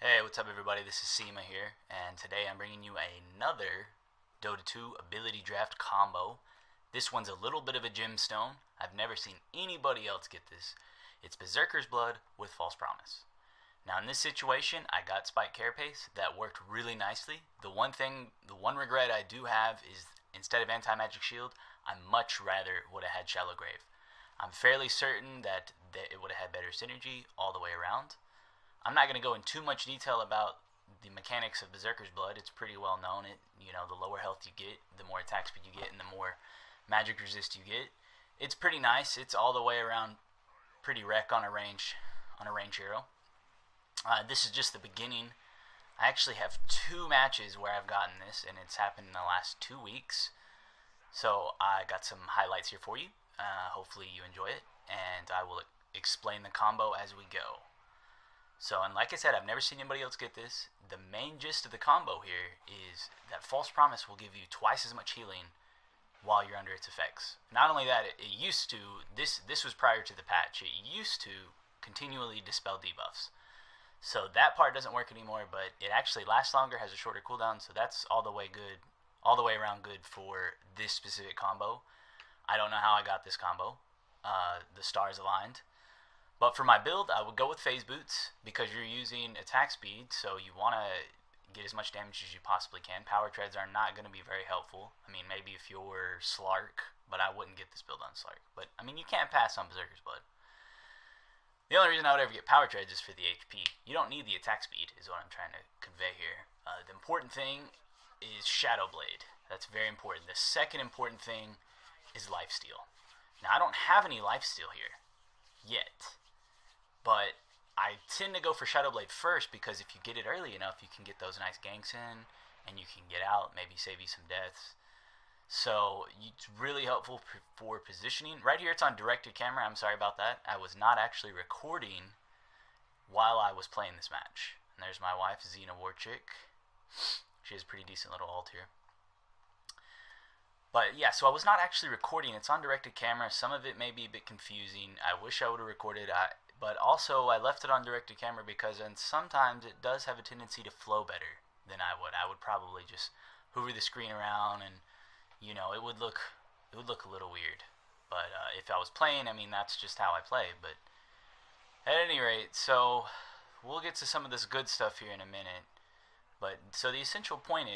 Hey, what's up everybody? This is Semajezah here, and today I'm bringing you another Dota 2 ability draft combo. This one's a little bit of a gemstone. I've never seen anybody else get this. It's Berserker's Blood with False Promise. Now in this situation, I got Spike Carapace. That worked really nicely. The one regret I do have is instead of Anti-Magic Shield, I much rather would have had Shallow Grave. I'm fairly certain that it would have had better synergy all the way around. I'm not going to go in too much detail about the mechanics of Berserker's Blood. It's pretty well known. The lower health you get, the more attack speed you get, and the more magic resist you get. It's pretty nice. It's all the way around pretty wreck on a range hero. This is just the beginning. I actually have 2 matches where I've gotten this, and it's happened in the last 2 weeks. So I got some highlights here for you. Hopefully you enjoy it, and I will explain the combo as we go. So, and like I said, I've never seen anybody else get this. The main gist of the combo here is that False Promise will give you twice as much healing while you're under its effects. Not only that, it used to, this was prior to the patch, it used to continually dispel debuffs. So that part doesn't work anymore, but it actually lasts longer, has a shorter cooldown, so that's all the way around good for this specific combo. I don't know how I got this combo. The stars aligned. But for my build, I would go with Phase Boots because you're using attack speed, so you want to get as much damage as you possibly can. Power Treads are not going to be very helpful. I mean, maybe if you're Slark, but I wouldn't get this build on Slark. But, I mean, you can't pass on Berserker's Blood. The only reason I would ever get Power Treads is for the HP. You don't need the attack speed, is what I'm trying to convey here. The important thing is Shadow Blade. That's very important. The second important thing is Lifesteal. Now, I don't have any Lifesteal here yet. But I tend to go for Shadow Blade first because if you get it early enough, you can get those nice ganks in, and you can get out, maybe save you some deaths. So it's really helpful for positioning. Right here it's on directed camera. I'm sorry about that. I was not actually recording while I was playing this match. And there's my wife, Xena Warchick. She has a pretty decent little ult here. But yeah, so I was not actually recording. It's on directed camera. Some of it may be a bit confusing. I wish I would have recorded. But also, I left it on directed camera because sometimes it does have a tendency to flow better than I would. I would probably just hover the screen around, and it would look a little weird. But if I was playing, I mean, that's just how I play. But at any rate, so we'll get to some of this good stuff here in a minute. But so the essential point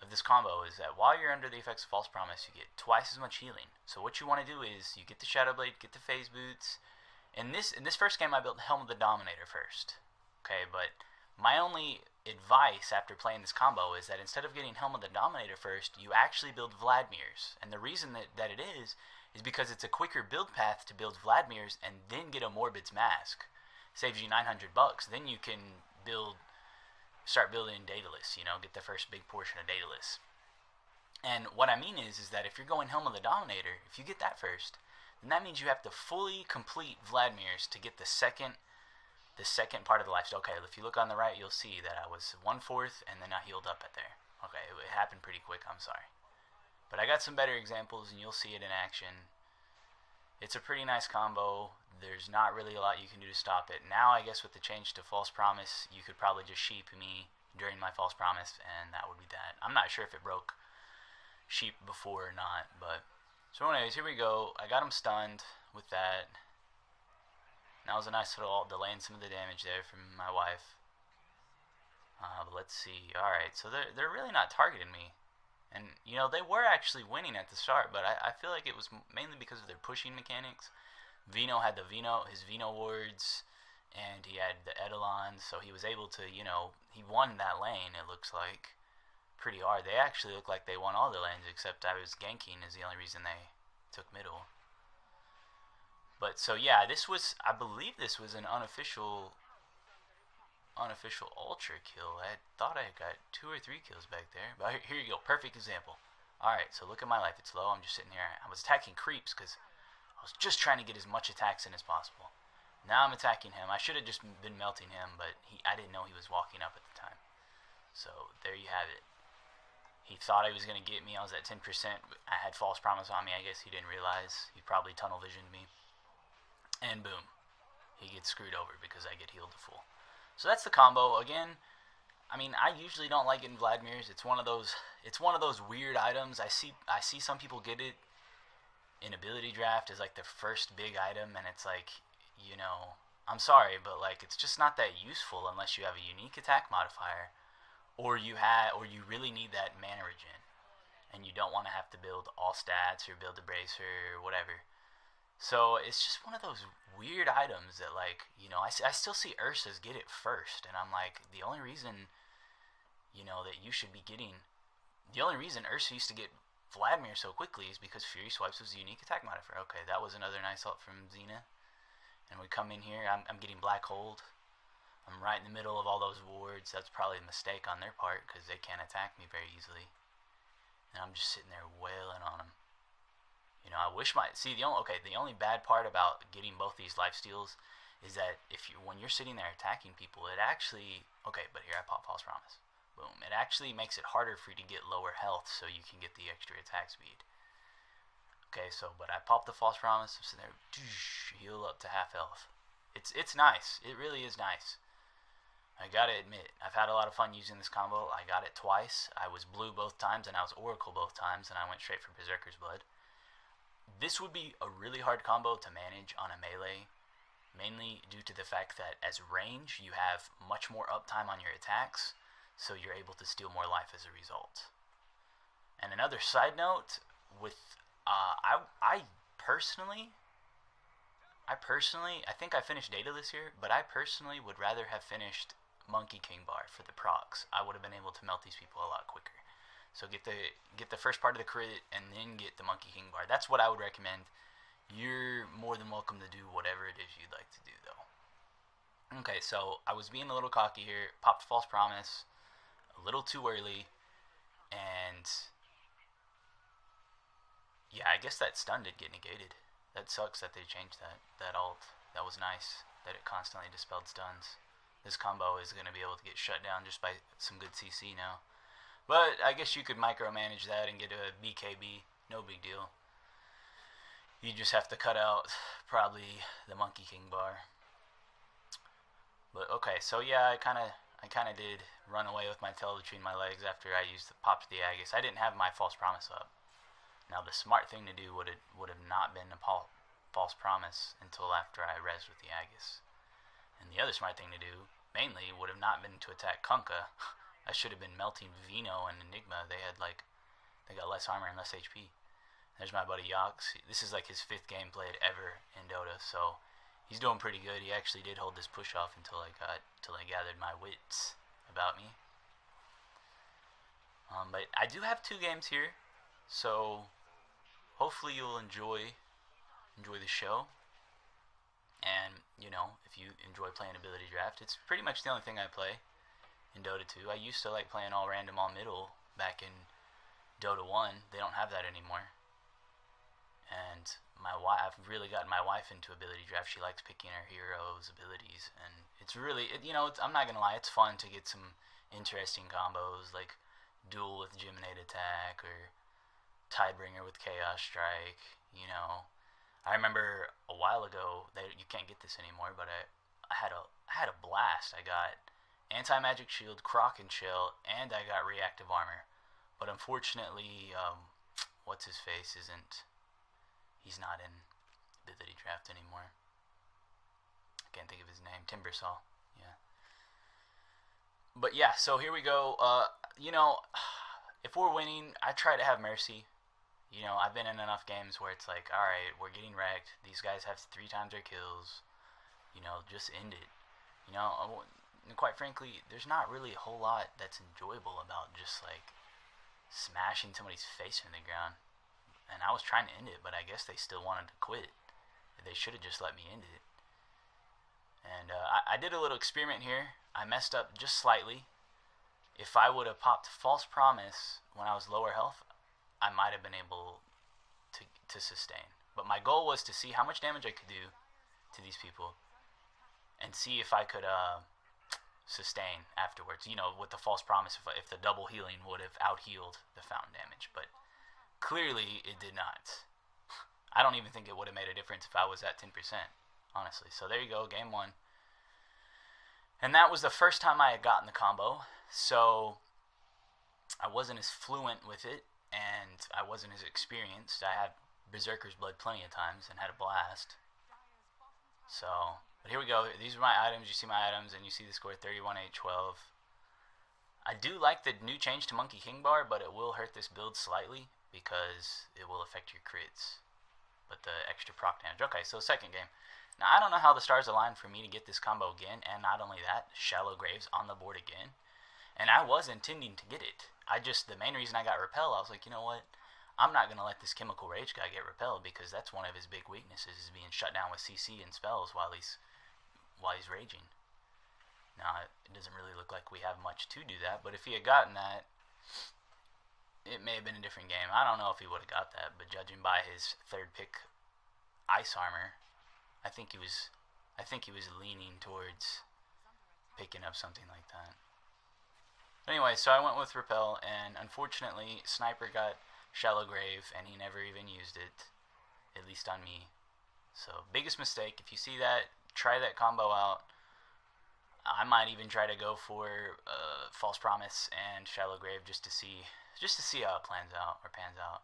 of this combo is that while you're under the effects of False Promise, you get twice as much healing. So what you want to do is you get the Shadow Blade, get the Phase Boots. In this first game, I built Helm of the Dominator first. Okay, but my only advice after playing this combo is that instead of getting Helm of the Dominator first, you actually build Vladmir's. And the reason that it is because it's a quicker build path to build Vladmir's and then get a Morbid's Mask. Saves you $900. Then you can start building Daedalus, get the first big portion of Daedalus. And what I mean is that if you're going Helm of the Dominator, if you get that first, then that means you have to fully complete Vladmir's to get the second part of the lifesteal. Okay, if you look on the right, you'll see that I was 1/4 and then I healed up at there. Okay, it happened pretty quick, I'm sorry. But I got some better examples and you'll see it in action. It's a pretty nice combo. There's not really a lot you can do to stop it. Now, I guess with the change to False Promise, you could probably just sheep me during my False Promise, and that would be that. I'm not sure if it broke sheep before or not, but... So anyways, here we go. I got him stunned with that. That was a nice little ult, delaying some of the damage there from my wife. But let's see. Alright, so they're really not targeting me. And, they were actually winning at the start, but I feel like it was mainly because of their pushing mechanics. Vino had his Vino wards, and he had the Eidolons, so he was able to, he won that lane, it looks like. Pretty hard. They actually look like they won all the lanes, except I was ganking is the only reason they took middle. But so yeah, I believe this was an unofficial ultra kill. I thought I got 2 or 3 kills back there. But here you go, perfect example. Alright, so look at my life, it's low, I'm just sitting here. I was attacking creeps because I was just trying to get as much attacks in as possible. Now I'm attacking him. I should have just been melting him, but I didn't know he was walking up at the time. So there you have it. He thought he was going to get me. I was at 10%. I had False Promise on me. I guess he didn't realize. He probably tunnel visioned me. And boom. He gets screwed over because I get healed to full. So that's the combo. Again, I mean, I usually don't like getting Vladimirs. It's one of those. It's one of those weird items. I see some people get it in ability draft as like their first big item, and it's like, you know, I'm sorry, but like it's just not that useful unless you have a unique attack modifier, or you really need that mana regen, and you don't want to have to build all stats or build a bracer or whatever. So it's just one of those weird items that, like, I still see Ursas get it first, and I'm like, the only reason, that you should be getting, the only reason Ursa used to get Vladimir so quickly is because Fury Swipes was a unique attack modifier. Okay, that was another nice ult from Xena. And we come in here, I'm getting Black Hold. I'm right in the middle of all those wards. That's probably a mistake on their part because they can't attack me very easily. And I'm just sitting there wailing on them. I wish the only bad part about getting both these lifesteals is that when you're sitting there attacking people, it actually, okay, but here I pop False Promise. Boom. It actually makes it harder for you to get lower health so you can get the extra attack speed. Okay, but I popped the False Promise, I'm sitting there, heal up to half health. It's nice. It really is nice. I gotta admit, I've had a lot of fun using this combo. I got it twice. I was blue both times, and I was Oracle both times, and I went straight for Berserker's Blood. This would be a really hard combo to manage on a melee, mainly due to the fact that as range, you have much more uptime on your attacks, so you're able to steal more life as a result. And another side note, with I personally, I think I finished Data this year, but I personally would rather have finished Monkey King Bar for the procs. I would have been able to melt these people a lot quicker. So get the first part of the crit and then get the Monkey King Bar. That's what I would recommend. You're more than welcome to do whatever it is you'd like to do, though. Okay, so I was being a little cocky here. Popped False Promise a little too early, and yeah, I guess that stun did get negated. That sucks that they changed that ult. That was nice that it constantly dispelled stuns. This combo is going to be able to get shut down just by some good CC now. But I guess you could micromanage that and get a BKB. No big deal. You just have to cut out probably the Monkey King Bar. But okay, so yeah, I kind of did run away with my tail between my legs after I popped the Aegis. I didn't have my False Promise up. Now the smart thing to do would have not been to False Promise until after I rezzed with the Aegis. And the other smart thing to do, mainly, would have not been to attack Kunkka. I should have been melting Vino and Enigma. They got less armor and less HP. There's my buddy Yox. This is like his 5th game played ever in Dota, so he's doing pretty good. He actually did hold this push off until I gathered my wits about me. But I do have 2 games here, so hopefully you'll enjoy the show. And if you enjoy playing ability draft, it's pretty much the only thing I play in Dota 2. I used to like playing all random, all middle back in Dota 1. They don't have that anymore. And I've really gotten my wife into ability draft. She likes picking her heroes' abilities, and it's really, I'm not gonna lie, it's fun to get some interesting combos like Duel with Geminate Attack or Tidebringer with Chaos Strike. I remember a while ago that you can't get this anymore, but I had a blast. I got Anti-Magic Shield, Croc and Shell, and I got Reactive Armor. But unfortunately, what's his face he's not in ability draft anymore. I can't think of his name. Timbersaw. Yeah. But yeah, so here we go. If we're winning, I try to have mercy. I've been in enough games where it's like, alright, we're getting wrecked. These guys have 3 times their kills. Just end it. And quite frankly, there's not really a whole lot that's enjoyable about just like smashing somebody's face in the ground. And I was trying to end it, but I guess they still wanted to quit. They should have just let me end it. And I did a little experiment here. I messed up just slightly. If I would have popped False Promise when I was lower health, I might have been able to sustain. But my goal was to see how much damage I could do to these people and see if I could sustain afterwards. With the False Promise, if the double healing would have out-healed the fountain damage. But clearly, it did not. I don't even think it would have made a difference if I was at 10%, honestly. So there you go, game 1. And that was the first time I had gotten the combo, so I wasn't as fluent with it, and I wasn't as experienced. I had Berserker's Blood plenty of times and had a blast. So, but here we go. These are my items. You see my items, and you see the score 31, 8, 12. I do like the new change to Monkey King bar, but it will hurt this build slightly because it will affect your crits. But the extra proc damage. Okay, so second game. Now, I don't know how the stars aligned for me to get this combo again, and not only that, Shallow Graves on the board again. And I was intending to get it. The main reason I got repelled, I was like, you know what? I'm not going to let this Chemical Rage guy get repelled because that's one of his big weaknesses, is being shut down with CC and spells while he's raging. Now, it doesn't really look like we have much to do that, but if he had gotten that, it may have been a different game. I don't know if he would have got that, but judging by his third pick ice armor, I think he was leaning towards picking up something like that. Anyway, so I went with Repel, and unfortunately, Sniper got Shallow Grave, and he never even used it, at least on me. So, biggest mistake. If you see that, try that combo out. I might even try to go for False Promise and Shallow Grave just to see how it pans out.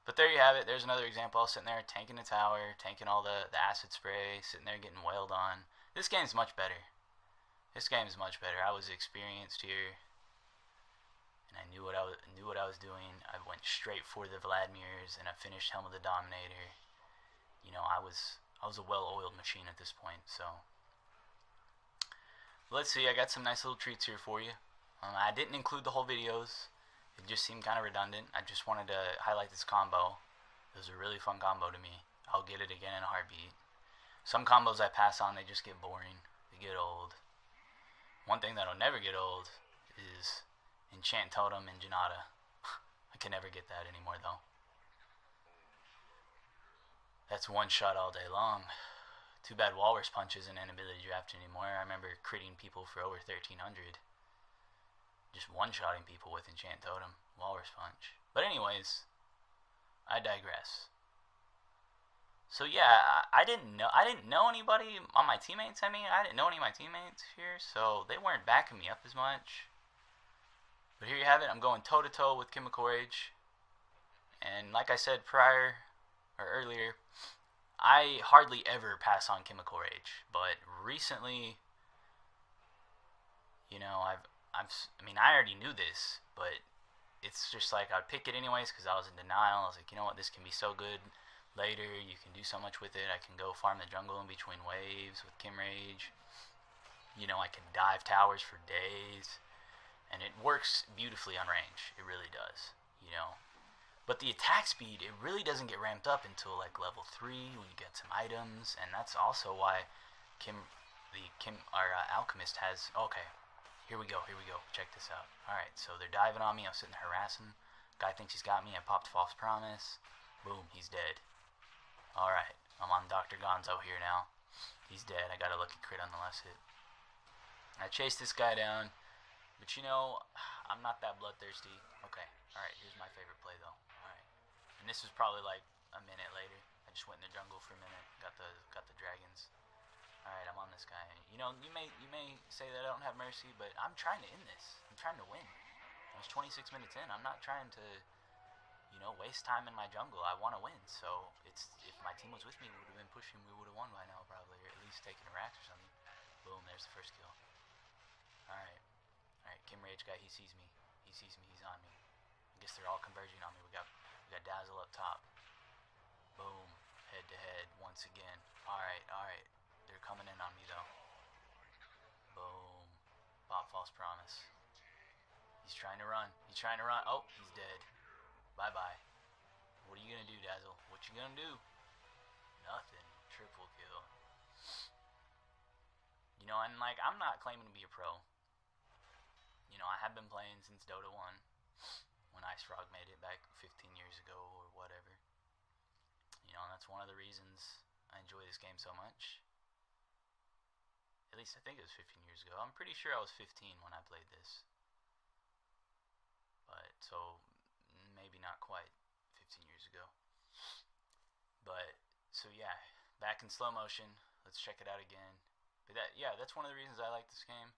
But there you have it. There's another example. I was sitting there tanking the tower, tanking all the acid spray, sitting there getting wailed on. This game's much better. I was experienced here, and I knew what I was doing. I went straight for the Vladimirs, and I finished Helm of the Dominator. You know, I was a well-oiled machine at this point. So let's see. I got some nice little treats here for you. I didn't include the whole videos. It just seemed kind of redundant. I just wanted to highlight this combo. It was a really fun combo to me. I'll get it again in a heartbeat. Some combos I pass on, they just get boring. They get old. One thing that'll never get old is Enchant Totem and Janata. I can never get that anymore, though. That's one shot all day long. Too bad Walrus Punch isn't an ability draft anymore. I remember critting people for over 1300. Just one-shotting people with Enchant Totem, Walrus Punch. But anyways, I digress. So yeah, I didn't know anybody on my teammates. I didn't know any of my teammates here, so they weren't backing me up as much. But here you have it. I'm going toe-to-toe with Chemical Rage. And like I said earlier, I hardly ever pass on Chemical Rage. But recently, you know, I already knew this, but it's just like I'd pick it anyways because I was in denial. I was like, you know what, this can be so good later. You can do so much with it. I can go farm the jungle in between waves with Chem Rage. You know, I can dive towers for days. And it works beautifully on range. It really does, you know. But the attack speed, it really doesn't get ramped up until like level 3 when you get some items. And that's also why our Alchemist has... Okay. Here we go. Check this out. Alright, so they're diving on me. I'm sitting there harassing. Guy thinks he's got me. I popped False Promise. Boom, he's dead. Alright, I'm on Dr. Gonzo here now. He's dead. I got a lucky crit on the last hit. I chased this guy down. But you know, I'm not that bloodthirsty. Okay, alright, here's my favorite play though. Alright. And this was probably like a minute later. I just went in the jungle for a minute. Got the dragons. Alright, I'm on this guy. You know, you may say that I don't have mercy, but I'm trying to end this. I'm trying to win. I was 26 minutes in. I'm not trying to, you know, waste time in my jungle. I want to win. So if my team was with me, we would have been pushing. We would have won by now probably, or at least taken a racks or something. Boom, there's the first kill. Alright, Chem Rage guy, he sees me. He's on me. I guess they're all converging on me. We got Dazzle up top. Boom, head to head once again. Alright. They're coming in on me though. Boom. Pop False Promise. He's trying to run. Oh, he's dead. Bye-bye. What are you gonna do, Dazzle? What you gonna do? Nothing. Triple kill. You know, and like, I'm not claiming to be a pro. You know, I have been playing since Dota 1. When Ice Frog made it back 15 years ago or whatever. You know, and that's one of the reasons I enjoy this game so much. At least I think it was 15 years ago. I'm pretty sure I was 15 when I played this. But, so, maybe not quite 15 years ago. But, so yeah, back in slow motion. Let's check it out again. But that's one of the reasons I like this game.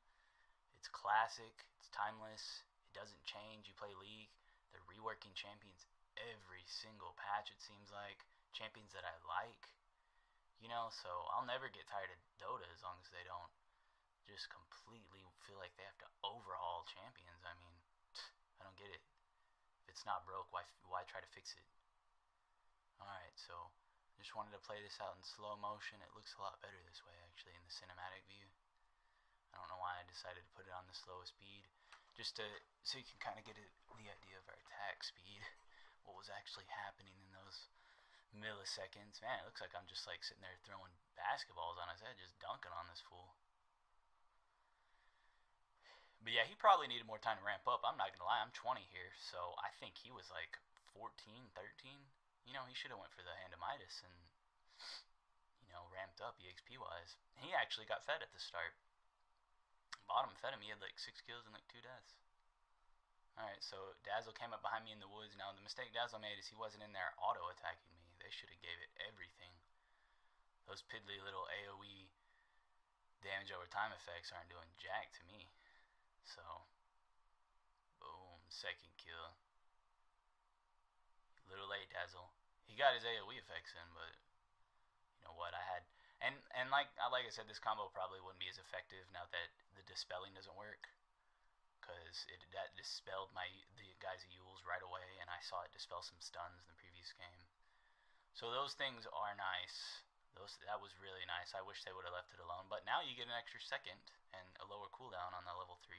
It's classic, it's timeless, it doesn't change. You play League, they're reworking champions every single patch, it seems like. Champions that I like, so I'll never get tired of Dota as long as they don't just completely feel like they have to overhaul champions. I mean, I don't get it. If it's not broke, why try to fix it? Alright, so I just wanted to play this out in slow motion. It looks a lot better this way, actually, in the cinematic view. I don't know why I decided to put it on the slowest speed, just so you can kind of get the idea of our attack speed, what was actually happening in those milliseconds. Man, it looks like I'm just like sitting there throwing basketballs on his head, just dunking on this fool. But yeah, he probably needed more time to ramp up. I'm not gonna lie, I'm 20 here, so I think he was like 14, 13. He should have went for the Hand of Midas and ramped up EXP wise. He actually got fed at the start. Bottom fed him. He had like 6 kills and like 2 deaths. Alright, so Dazzle came up behind me in the woods. Now, the mistake Dazzle made is he wasn't in there auto-attacking me. They should have gave it everything. Those piddly little AoE damage over time effects aren't doing jack to me. So, boom, second kill. A little late, Dazzle. He got his AoE effects in, but you know what, I had... And like I said, this combo probably wouldn't be as effective now that the dispelling doesn't work. Because that dispelled the guy's Yules right away, and I saw it dispel some stuns in the previous game. So those things are nice. That was really nice. I wish they would have left it alone. But now you get an extra second and a lower cooldown on the level 3.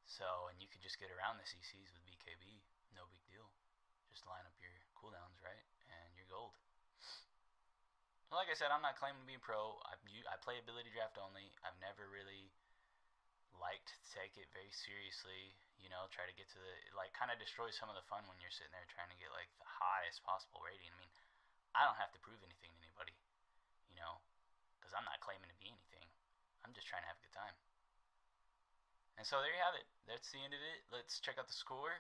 So, and you could just get around the CCs with BKB. No big deal. Just line up your cooldowns right, and you're gold. Like I said, I'm not claiming to be a pro. I play ability draft only. I've never really liked to take it very seriously, try to get to kind of destroys some of the fun when you're sitting there trying to get like the highest possible rating. I mean, I don't have to prove anything to anybody, because I'm not claiming to be anything. I'm just trying to have a good time. And so there you have it. That's the end of it. Let's check out the score.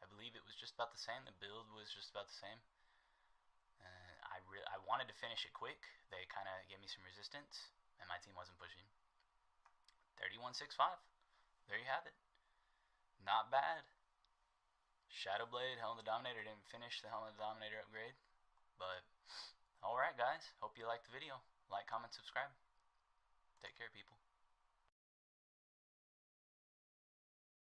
I believe it was just about the same. The build was just about the same. I wanted to finish it quick. They kind of gave me some resistance, and my team wasn't pushing. 31-6-5. There you have it. Not bad. Shadowblade, Helm of the Dominator. Didn't finish the Helm of the Dominator upgrade. But, alright guys. Hope you liked the video. Like, comment, subscribe. Take care, people.